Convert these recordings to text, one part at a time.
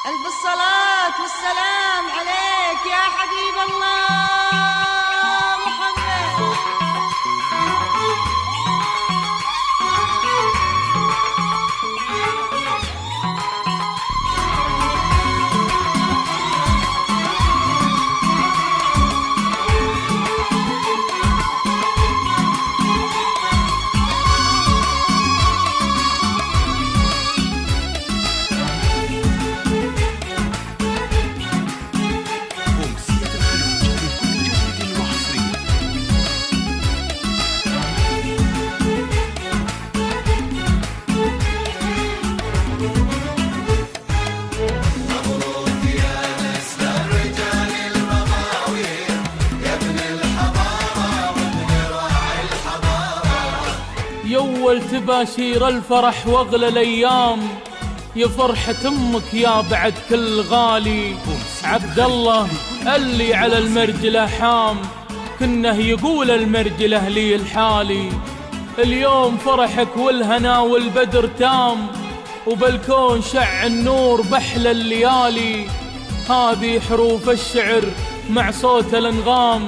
ألف الصلاة والسلام عليك يا حبيب الله محمد. يول تباشير الفرح واغلى الايام، يا فرحة امك يا بعد كل غالي. عبد الله اللي على المرجلة حام، كنه يقول المرجلة لي الحالي. اليوم فرحك والهنا والبدر تام، وبالكون شع النور بحلى الليالي. هذه حروف الشعر مع صوت الانغام،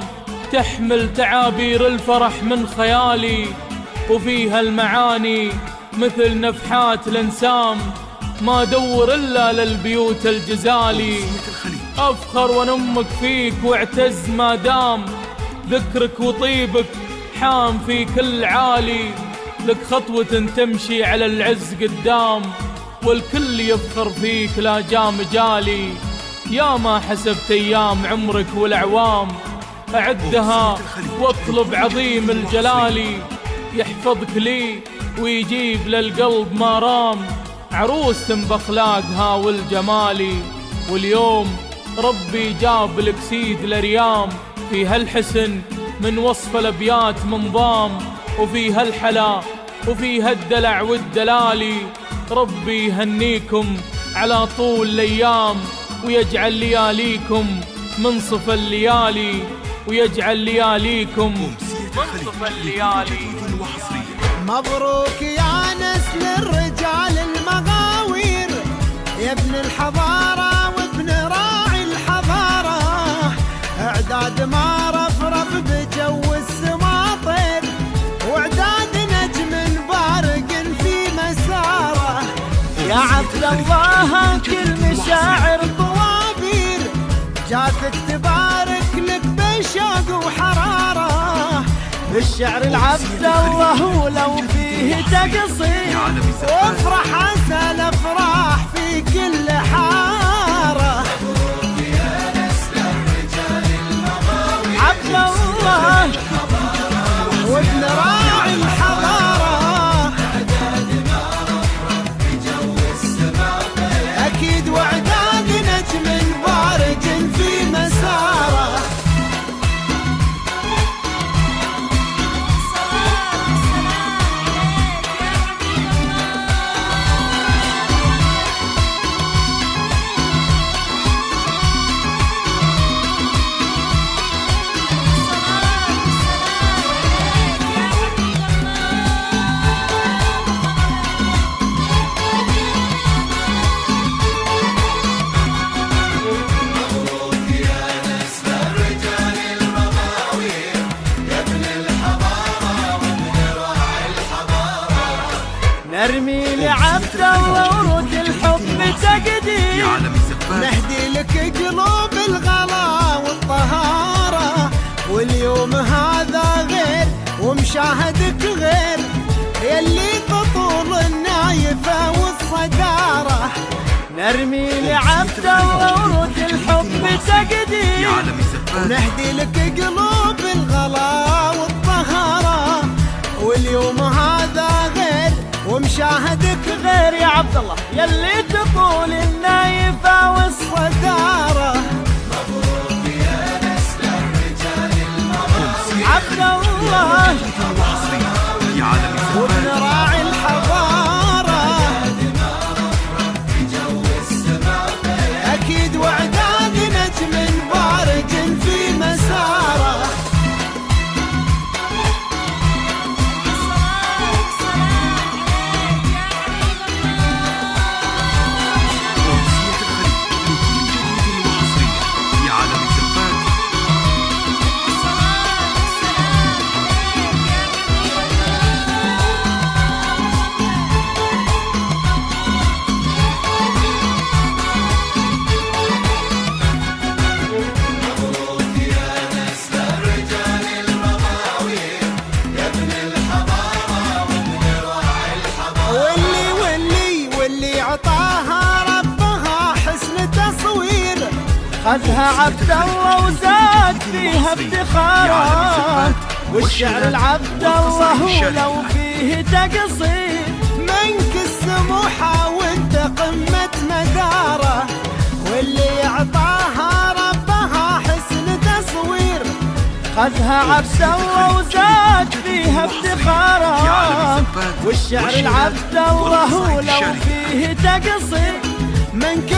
تحمل تعابير الفرح من خيالي. وفيها المعاني مثل نفحات الانسام، ما دور إلا للبيوت الجزالي. أفخر ونمك فيك واعتز ما دام، ذكرك وطيبك حام في كل عالي. لك خطوة تمشي على العز قدام، والكل يفخر فيك لا جا مجالي. يا ما حسبت أيام عمرك والأعوام، أعدها واطلب عظيم الجلالي. يحفظك لي ويجيب للقلب ما رام، عروس بأخلاقها والجمالي. واليوم ربي جاب لك سيد الأريام، في هالحسن من وصف الأبيات منظام، وفي هالحلا وفي هالدلع والدلالي. ربي يهنيكم على طول الأيام، ويجعل لياليكم منصف الليالي، ويجعل لياليكم منصف الليالي. مبروك يا نسل الرجال المغاوير، يا ابن الحضارة وابن راعي الحضارة. اعداد ما رفرف بجو السماطر، واعداد نجم بارق في مساره. يا عبد الله كل مشاعر طوابير، جاتك تبارك لك بشوق وحرارة. الشعر العبد الله ولو فيه تقصير، وافرح عسى الافراح في كل حاره. عبد الله وابن راعي الحضاره، اكيد واعداد نجم بارج في مساره. نرمي لعبد الله ورود الحب تقدير، نهدي لك قلوب الغلا والطهارة. واليوم هذا غير ومشاهدك غير، يلي تطول النايفة والصدارة. نرمي لعبد الله ورود الحب تقدير، ونهدي لك قلوب الغلا والطهارة. واليوم هذا غير ومشاهدك غير يا عبد الله، يلي تطول النايفة والصدارة. مبروك يا نسل الرجال المغاوير، عبد الله وابن راعي الحضارة. أكيد واعداد نجم بارج في مساره. خذها عبد الله وزاد فيها افتخاره، والشعر العبد الله لو فيه تقصير، منك السموحة وانت قمة مداره، واللي اعطاها ربها حسن تصوير. خذها عبد الله وزاد فيها افتخاره، والشعر العبد الله لو فيه تقصير، منك